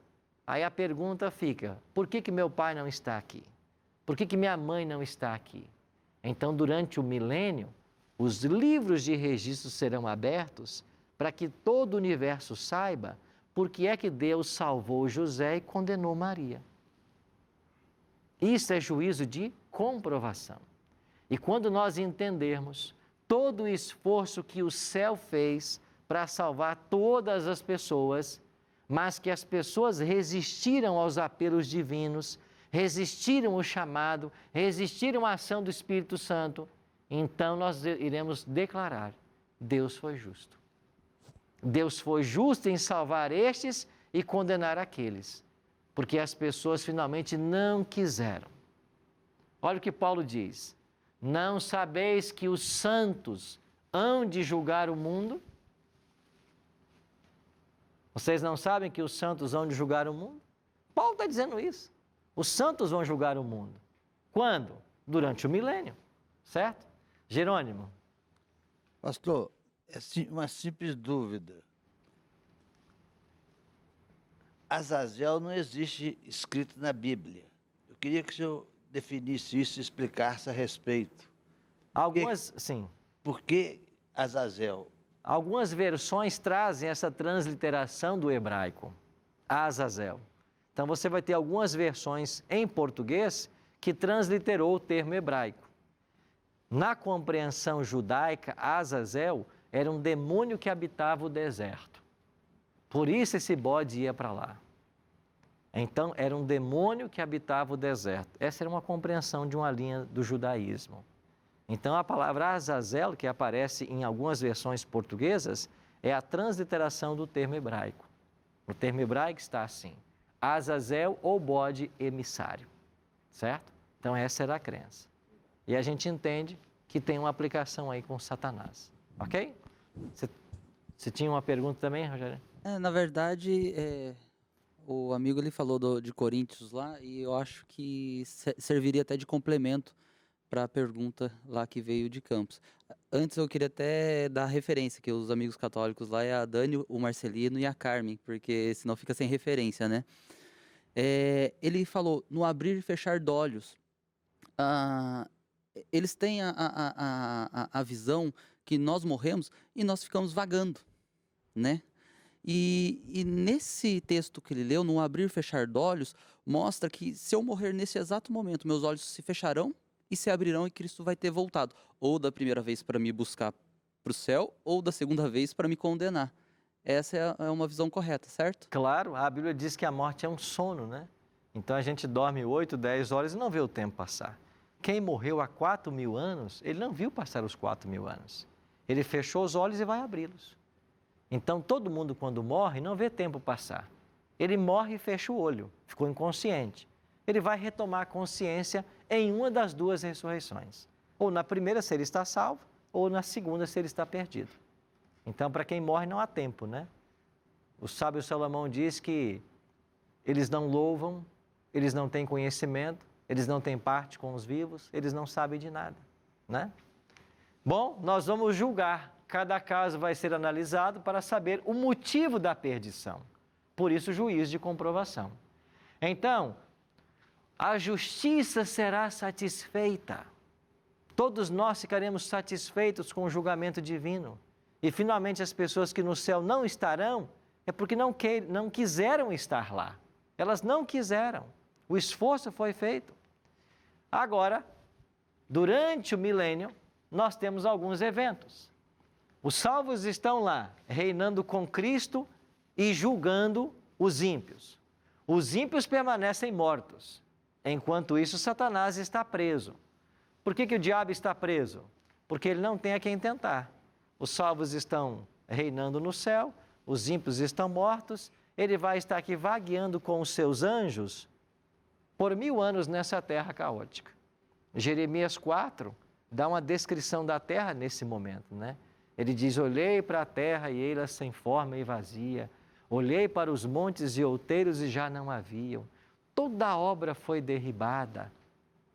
Aí a pergunta fica, por que meu pai não está aqui? Por que minha mãe não está aqui? Então, durante o milênio, os livros de registro serão abertos para que todo o universo saiba por que é que Deus salvou José e condenou Maria. Isso é juízo de comprovação. E quando nós entendermos todo o esforço que o céu fez para salvar todas as pessoas, mas que as pessoas resistiram aos apelos divinos, resistiram ao chamado, resistiram à ação do Espírito Santo, então nós iremos declarar: Deus foi justo. Deus foi justo em salvar estes e condenar aqueles, porque as pessoas finalmente não quiseram. Olha o que Paulo diz: não sabeis que os santos hão de julgar o mundo? Vocês não sabem que os santos hão de julgar o mundo? Paulo está dizendo isso. Os santos vão julgar o mundo. Quando? Durante o milênio, certo? Jerônimo. Pastor, é uma simples dúvida. Azazel não existe escrito na Bíblia. Eu queria que o senhor definisse isso e explicasse a respeito. Sim. Por que Azazel? Algumas versões trazem essa transliteração do hebraico, Azazel. Então você vai ter algumas versões em português que transliterou o termo hebraico. Na compreensão judaica, Azazel era um demônio que habitava o deserto. Por isso esse bode ia para lá. Então, era um demônio que habitava o deserto. Essa era uma compreensão de uma linha do judaísmo. Então, a palavra Azazel, que aparece em algumas versões portuguesas, é a transliteração do termo hebraico. O termo hebraico está assim: Azazel ou bode emissário. Certo? Então, essa era a crença. E a gente entende que tem uma aplicação aí com Satanás. Ok? Você tinha uma pergunta também, Rogério? Na verdade, o amigo ele falou de Coríntios lá, e eu acho que serviria até de complemento para a pergunta lá que veio de Campos. Antes eu queria até dar referência, que os amigos católicos lá é a Dani, o Marcelino e a Carmen, porque senão fica sem referência, né? Ele falou, no abrir e fechar de olhos, eles têm a visão que nós morremos e nós ficamos vagando, né? E nesse texto que ele leu, no abrir e fechar de olhos, mostra que se eu morrer nesse exato momento, meus olhos se fecharão e se abrirão e Cristo vai ter voltado. Ou da primeira vez para me buscar para o céu, ou da segunda vez para me condenar. Essa é uma visão correta, certo? Claro, a Bíblia diz que a morte é um sono, né? Então a gente dorme 8, 10 horas e não vê o tempo passar. Quem morreu há 4.000 anos, ele não viu passar os 4.000 anos. Ele fechou os olhos e vai abri-los. Então todo mundo quando morre não vê tempo passar. Ele morre e fecha o olho, ficou inconsciente. Ele vai retomar a consciência em uma das duas ressurreições. Ou na primeira, se ele está salvo, ou na segunda, se ele está perdido. Então, para quem morre, não há tempo, né? O sábio Salomão diz que eles não louvam, eles não têm conhecimento, eles não têm parte com os vivos, eles não sabem de nada, né? Bom, nós vamos julgar. Cada caso vai ser analisado para saber o motivo da perdição. Por isso, juízo de comprovação. Então, a justiça será satisfeita. Todos nós ficaremos satisfeitos com o julgamento divino. E, finalmente, as pessoas que no céu não estarão, é porque não quiseram estar lá. Elas não quiseram. O esforço foi feito. Agora, durante o milênio, nós temos alguns eventos. Os salvos estão lá, reinando com Cristo e julgando os ímpios. Os ímpios permanecem mortos. Enquanto isso, Satanás está preso. Por que o diabo está preso? Porque ele não tem a quem tentar. Os salvos estão reinando no céu, os ímpios estão mortos, ele vai estar aqui vagueando com os seus anjos por 1000 anos nessa terra caótica. Jeremias 4 dá uma descrição da terra nesse momento, né? Ele diz, olhei para a terra e ela sem forma e vazia, olhei para os montes e outeiros e já não haviam. Toda a obra foi derribada,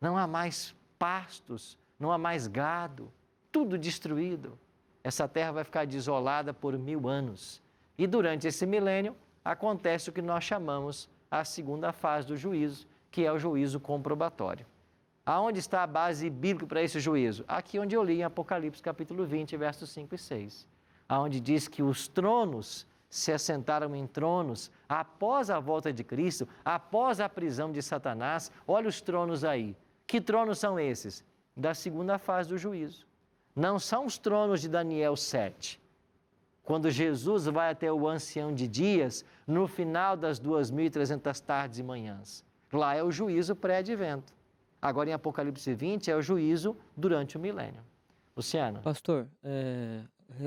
não há mais pastos, não há mais gado, tudo destruído. Essa terra vai ficar desolada por 1000 anos. E durante esse milênio, acontece o que nós chamamos a segunda fase do juízo, que é o juízo comprobatório. Aonde está a base bíblica para esse juízo? Aqui onde eu li em Apocalipse capítulo 20, versos 5 e 6. Aonde diz que os tronos se assentaram em tronos após a volta de Cristo, após a prisão de Satanás. Olha os tronos aí. Que tronos são esses? Da segunda fase do juízo. Não são os tronos de Daniel 7. Quando Jesus vai até o ancião de dias, no final das 2.300 tardes e manhãs. Lá é o juízo pré-advento. Agora, em Apocalipse 20, é o juízo durante o milênio. Luciano. Pastor,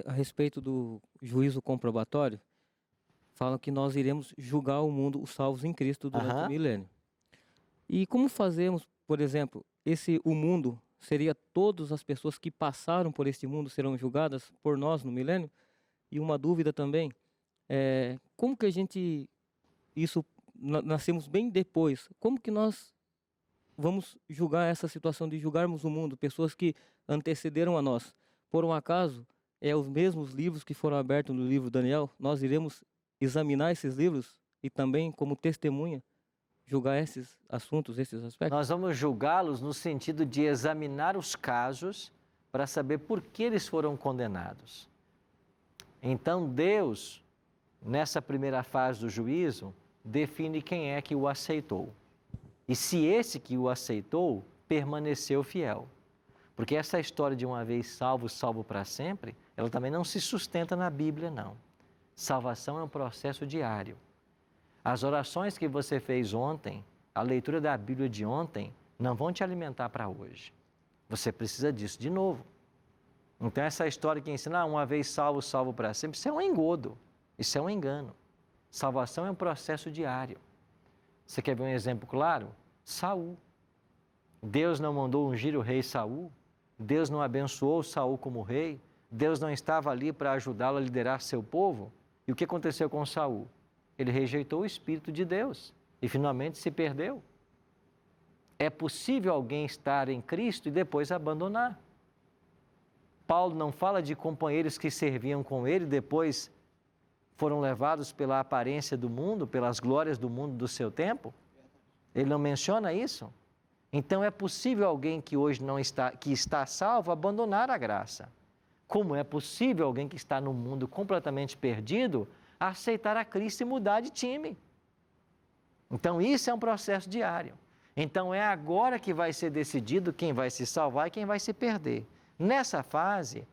a respeito do juízo comprobatório, falam que nós iremos julgar o mundo, os salvos em Cristo, durante o milênio. E como fazemos, por exemplo, o mundo, seria todas as pessoas que passaram por este mundo serão julgadas por nós no milênio? E uma dúvida também, como que nascemos bem depois, como que nós vamos julgar essa situação de julgarmos o mundo, pessoas que antecederam a nós? Por um acaso, os mesmos livros que foram abertos no livro Daniel, nós iremos examinar esses livros e também, como testemunha, julgar esses assuntos, esses aspectos? Nós vamos julgá-los no sentido de examinar os casos para saber por que eles foram condenados. Então, Deus, nessa primeira fase do juízo, define quem é que o aceitou. E se esse que o aceitou permaneceu fiel. Porque essa história de uma vez salvo, salvo para sempre, ela também não se sustenta na Bíblia, não. Salvação é um processo diário. As orações que você fez ontem, a leitura da Bíblia de ontem, não vão te alimentar para hoje. Você precisa disso de novo. Então, essa história que ensina uma vez salvo, salvo para sempre, isso é um engodo, isso é um engano. Salvação é um processo diário. Você quer ver um exemplo claro? Saul. Deus não mandou ungir o rei Saul, Deus não abençoou Saul como rei, Deus não estava ali para ajudá-lo a liderar seu povo. E o que aconteceu com Saul? Ele rejeitou o Espírito de Deus e finalmente se perdeu. É possível alguém estar em Cristo e depois abandonar. Paulo não fala de companheiros que serviam com ele e depois foram levados pela aparência do mundo, pelas glórias do mundo do seu tempo? Ele não menciona isso? Então é possível alguém que hoje que está salvo abandonar a graça. Como é possível alguém que está no mundo completamente perdido aceitar a Cristo e mudar de time? Então isso é um processo diário. Então é agora que vai ser decidido quem vai se salvar e quem vai se perder. Nessa fase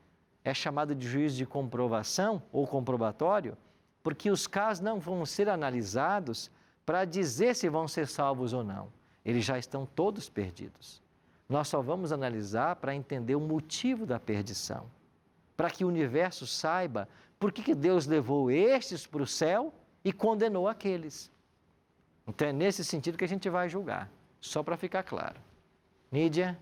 é chamado de juízo de comprovação ou comprobatório, porque os casos não vão ser analisados para dizer se vão ser salvos ou não. Eles já estão todos perdidos. Nós só vamos analisar para entender o motivo da perdição, para que o universo saiba por que Deus levou estes para o céu e condenou aqueles. Então é nesse sentido que a gente vai julgar, só para ficar claro. Nídia?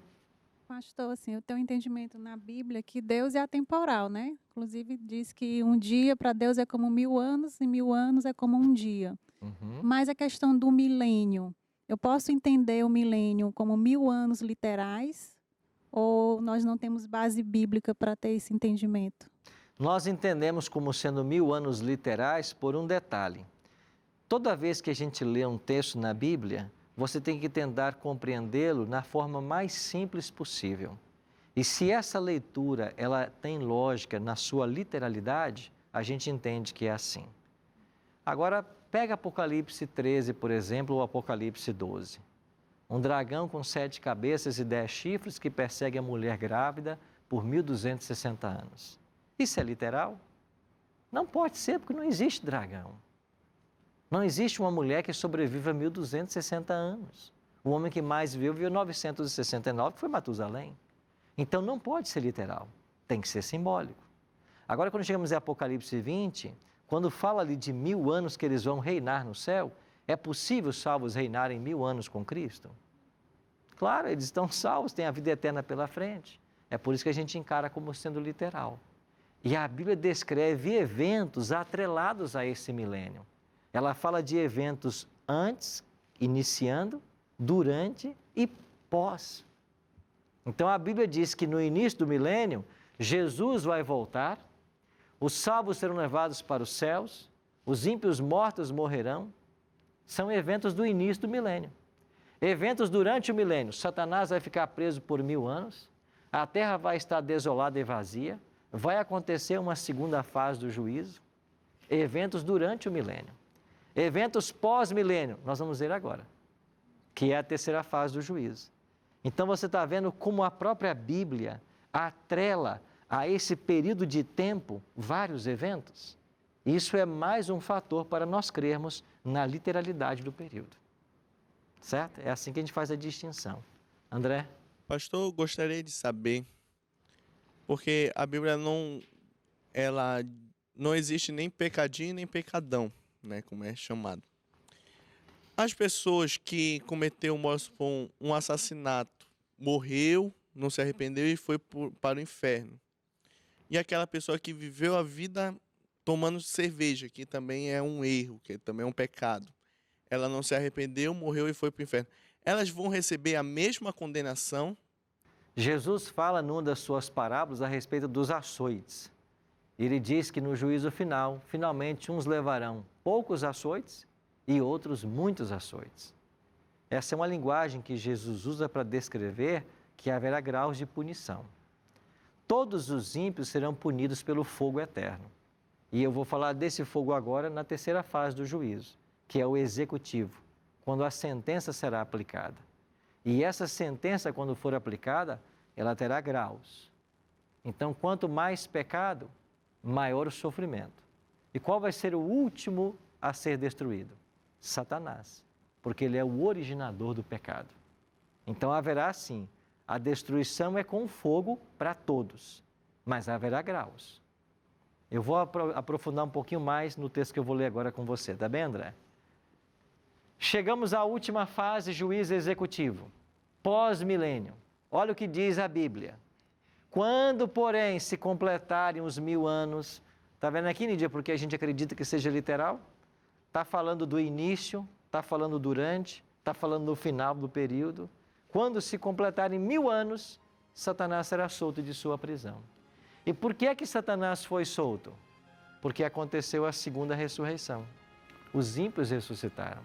Pastor, assim, eu tenho um entendimento na Bíblia que Deus é atemporal, né? Inclusive diz que um dia para Deus é como 1000 anos e 1000 anos é como um dia. Mas a questão do milênio, eu posso entender o milênio como 1000 anos literais ou nós não temos base bíblica para ter esse entendimento? Nós entendemos como sendo 1000 anos literais por um detalhe. Toda vez que a gente lê um texto na Bíblia, você tem que tentar compreendê-lo na forma mais simples possível. E se essa leitura ela tem lógica na sua literalidade, a gente entende que é assim. Agora, pega Apocalipse 13, por exemplo, ou Apocalipse 12. Um dragão com 7 cabeças e 10 chifres que persegue a mulher grávida por 1260 anos. Isso é literal? Não pode ser, porque não existe dragão. Não existe uma mulher que sobreviva a 1260 anos. O homem que mais viveu 969, que foi Matusalém. Então não pode ser literal, tem que ser simbólico. Agora, quando chegamos em Apocalipse 20, quando fala ali de 1000 anos que eles vão reinar no céu, é possível os salvos reinarem 1000 anos com Cristo? Claro, eles estão salvos, têm a vida eterna pela frente. É por isso que a gente encara como sendo literal. E a Bíblia descreve eventos atrelados a esse milênio. Ela fala de eventos antes, iniciando, durante e pós. Então a Bíblia diz que no início do milênio, Jesus vai voltar, os salvos serão levados para os céus, os ímpios mortos morrerão. São eventos do início do milênio. Eventos durante o milênio, Satanás vai ficar preso por 1000 anos, a terra vai estar desolada e vazia, vai acontecer uma segunda fase do juízo. Eventos durante o milênio. Eventos pós-milênio, nós vamos ver agora, que é a terceira fase do juízo. Então você está vendo como a própria Bíblia atrela a esse período de tempo vários eventos. Isso é mais um fator para nós crermos na literalidade do período. Certo? É assim que a gente faz a distinção. André? Pastor, eu gostaria de saber, porque a Bíblia não existe nem pecadinho nem pecadão, né, como é chamado. As pessoas que cometeram um assassinato, morreu, não se arrependeu e foi para o inferno. E aquela pessoa que viveu a vida tomando cerveja, que também é um erro, que também é um pecado. Ela não se arrependeu, morreu e foi para o inferno. Elas vão receber a mesma condenação? Jesus fala numa das suas parábolas a respeito dos açoites. Ele diz que no juízo final, finalmente uns levarão poucos açoites e outros muitos açoites. Essa é uma linguagem que Jesus usa para descrever que haverá graus de punição. Todos os ímpios serão punidos pelo fogo eterno. E eu vou falar desse fogo agora na terceira fase do juízo, que é o executivo, quando a sentença será aplicada. E essa sentença, quando for aplicada, ela terá graus. Então, quanto mais pecado, maior o sofrimento. E qual vai ser o último a ser destruído? Satanás, porque ele é o originador do pecado. Então haverá sim, a destruição é com fogo para todos, mas haverá graus. Eu vou aprofundar um pouquinho mais no texto que eu vou ler agora com você, tá bem, André? Chegamos à última fase, juízo executivo, pós-milênio. Olha o que diz a Bíblia. Quando, porém, se completarem os 1000 anos, Está vendo aqui, Nídia, porque a gente acredita que seja literal? Está falando do início, está falando durante, está falando no final do período. Quando se completarem 1000 anos, Satanás será solto de sua prisão. E por que é que Satanás foi solto? Porque aconteceu a segunda ressurreição. Os ímpios ressuscitaram.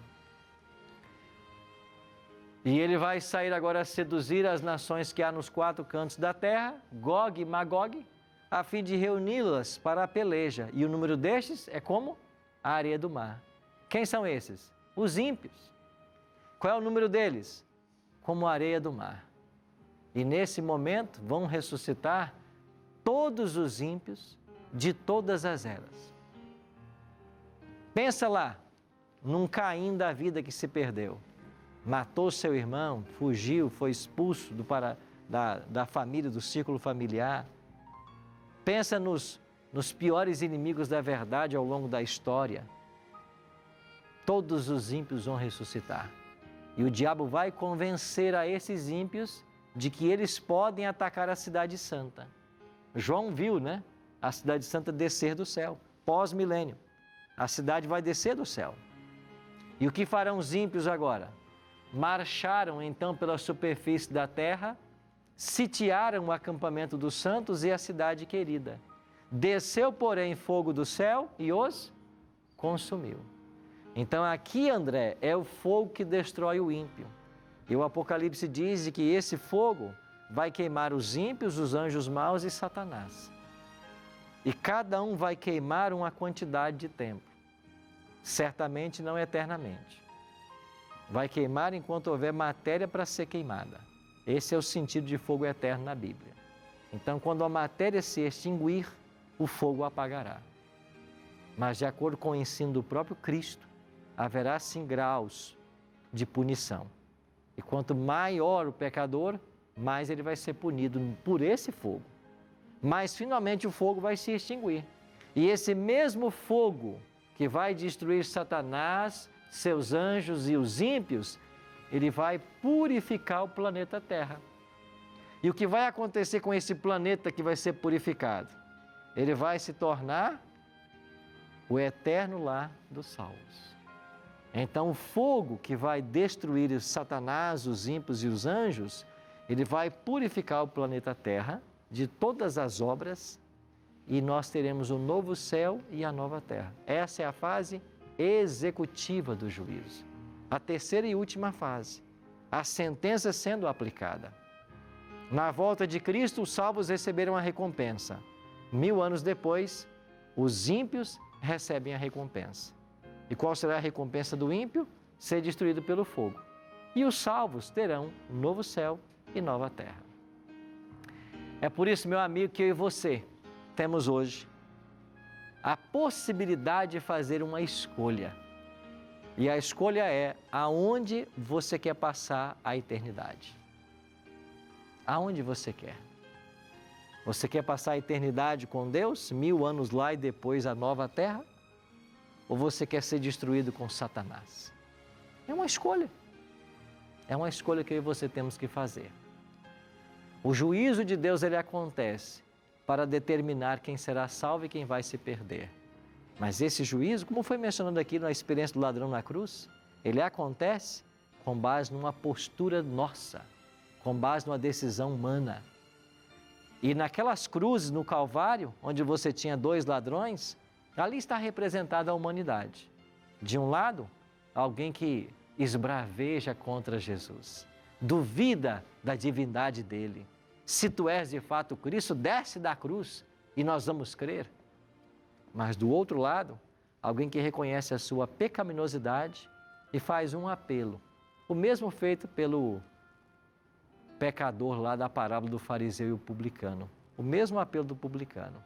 E ele vai sair agora a seduzir as nações que há nos 4 cantos da terra, Gog e Magog, a fim de reuni-las para a peleja. E o número destes é como a areia do mar. Quem são esses? Os ímpios. Qual é o número deles? Como a areia do mar. E nesse momento vão ressuscitar todos os ímpios de todas as eras. Pensa lá, num Caim da vida que se perdeu. Matou seu irmão, fugiu, foi expulso da família, do círculo familiar. Pensa nos piores inimigos da verdade ao longo da história. Todos os ímpios vão ressuscitar. E o diabo vai convencer a esses ímpios de que eles podem atacar a cidade santa. João viu, né? A cidade santa descer do céu, pós-milênio. A cidade vai descer do céu. E o que farão os ímpios agora? Marcharam então pela superfície da terra, sitiaram o acampamento dos santos e a cidade querida. Desceu, porém, fogo do céu e os consumiu. Então aqui, André, é o fogo que destrói o ímpio. E o Apocalipse diz que esse fogo vai queimar os ímpios, os anjos maus e Satanás. E cada um vai queimar uma quantidade de tempo. Certamente não eternamente. Vai queimar enquanto houver matéria para ser queimada. Esse é o sentido de fogo eterno na Bíblia. Então, quando a matéria se extinguir, o fogo apagará. Mas, de acordo com o ensino do próprio Cristo, haverá sim graus de punição. E quanto maior o pecador, mais ele vai ser punido por esse fogo. Mas, finalmente, o fogo vai se extinguir. E esse mesmo fogo que vai destruir Satanás, seus anjos e os ímpios, ele vai purificar o planeta Terra. E o que vai acontecer com esse planeta que vai ser purificado? Ele vai se tornar o eterno lar dos salvos. Então, o fogo que vai destruir Satanás, os ímpios e os anjos, ele vai purificar o planeta Terra de todas as obras e nós teremos o novo céu e a nova terra. Essa é a fase executiva do juízo. A terceira e última fase, a sentença sendo aplicada. Na volta de Cristo, os salvos receberam a recompensa. 1000 anos depois, os ímpios recebem a recompensa. E qual será a recompensa do ímpio? Ser destruído pelo fogo. E os salvos terão um novo céu e nova terra. É por isso, meu amigo, que eu e você temos hoje a possibilidade de fazer uma escolha. E a escolha é aonde você quer passar a eternidade. Aonde você quer? Você quer passar a eternidade com Deus, 1000 anos lá e depois a nova terra? Ou você quer ser destruído com Satanás? É uma escolha. É uma escolha que eu e você temos que fazer. O juízo de Deus, ele acontece para determinar quem será salvo e quem vai se perder. Mas esse juízo, como foi mencionado aqui na experiência do ladrão na cruz, ele acontece com base numa postura nossa, com base numa decisão humana. E naquelas cruzes no Calvário, onde você tinha 2 ladrões, ali está representada a humanidade. De um lado, alguém que esbraveja contra Jesus, duvida da divindade dele. Se tu és de fato Cristo, desce da cruz e nós vamos crer. Mas do outro lado, alguém que reconhece a sua pecaminosidade e faz um apelo. O mesmo feito pelo pecador lá da parábola do fariseu e o publicano. O mesmo apelo do publicano.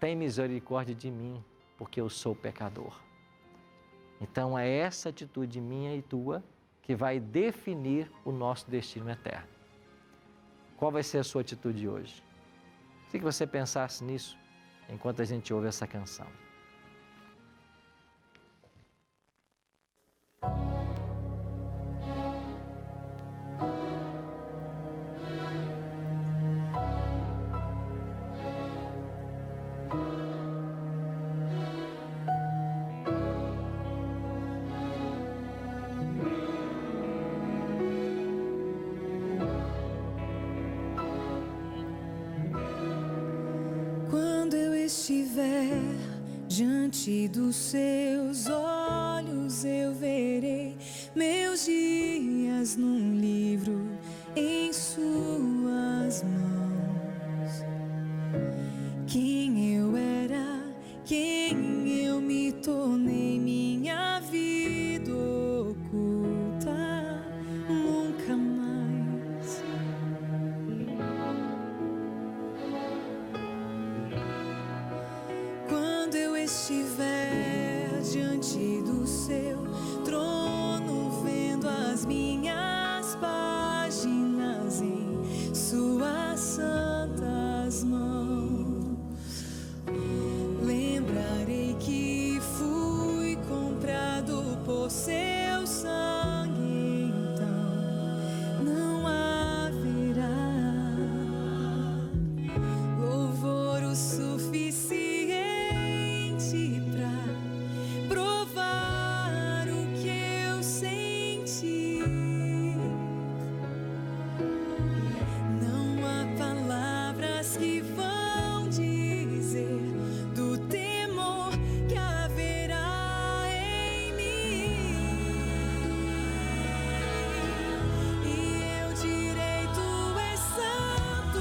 Tem misericórdia de mim, porque eu sou pecador. Então é essa atitude minha e tua que vai definir o nosso destino eterno. Qual vai ser a sua atitude hoje? Queria que você pensasse nisso enquanto a gente ouve essa canção. Diante dos seus olhos eu verei meus dias num livro em suas mãos. Quem eu era, quem eu me tornei, minha vida oculta, nunca mais. Quando eu estiver diante do seu trono, vendo as minhas páginas em suas santas mãos, lembrarei que fui comprado por seu sangue, então não haverá louvor o suficiente pra provar o que eu senti. Não há palavras que vão dizer do temor que haverá em mim. E eu direi: tu és santo.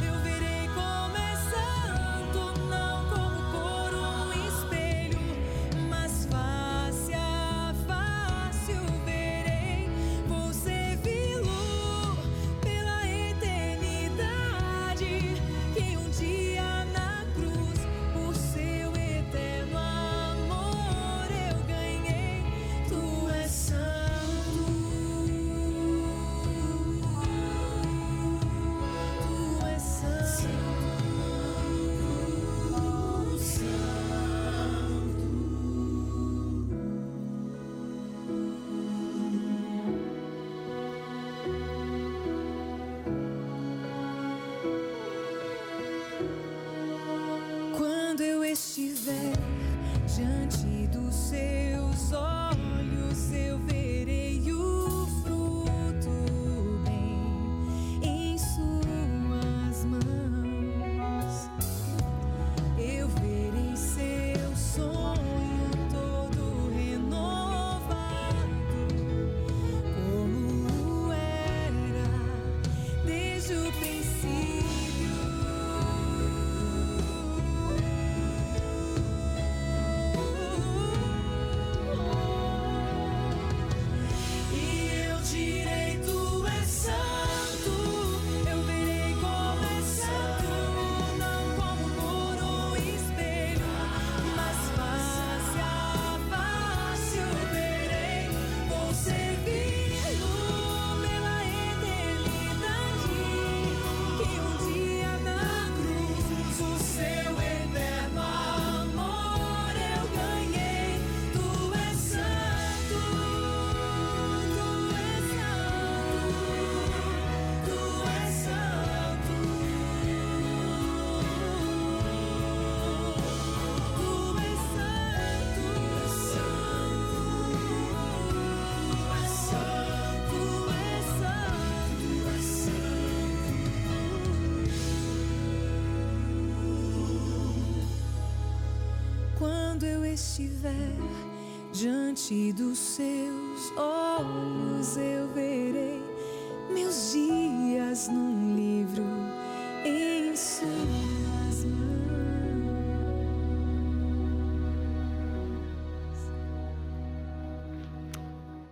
Eu verei como é santo, não como por um espelho, mas face a face o verei. Vou servi-lo pela eternidade. Que um dia na cruz, por seu eterno amor, eu ganhei. Tu és santo. Tu és santo. Quando eu estiver diante dos seus olhos, eu verei o fruto bem em suas mãos. Eu verei seu sonho todo renovado, como era desde o princípio. E eu direi: tu és santo. Eu verei como é santo, não como por um espelho, mas face a face o verei. Vou servi-lo pela eternidade. Que um dia na cruz, o seu eterno amor, eu ganhei. Tu és santo. Tu és santo. Tu és santo. Tu és santo. Tu és santo. Quando eu estiver diante dos seus olhos, eu verei meus dias num livro em suas mãos.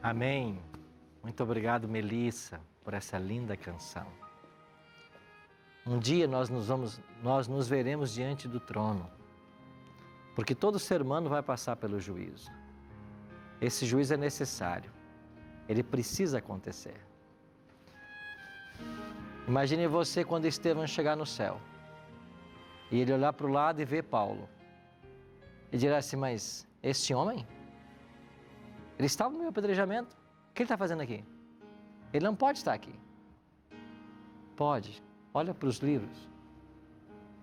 Amém. Muito obrigado, Melissa, por essa linda canção. Um dia nós nos veremos diante do trono, porque todo ser humano vai passar pelo juízo. Esse juízo é necessário, ele precisa acontecer. Imagine você quando Estevão chegar no céu e ele olhar para o lado e ver Paulo e dirá assim: mas este homem, ele estava no meu apedrejamento, o que ele está fazendo aqui? Ele não pode estar aqui. Pode, olha para os livros,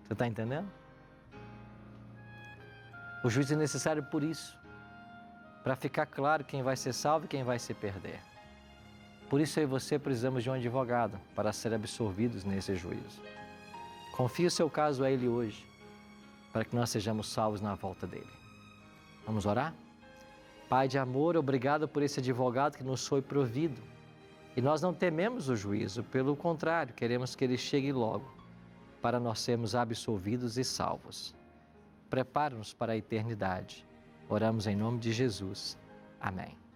você está entendendo? O juízo é necessário por isso, para ficar claro quem vai ser salvo e quem vai se perder. Por isso eu e você precisamos de um advogado para ser absorvidos nesse juízo. Confie o seu caso a ele hoje, para que nós sejamos salvos na volta dele. Vamos orar? Pai de amor, obrigado por esse advogado que nos foi provido. E nós não tememos o juízo, pelo contrário, queremos que ele chegue logo, para nós sermos absolvidos e salvos. Prepara-nos para a eternidade. Oramos em nome de Jesus. Amém.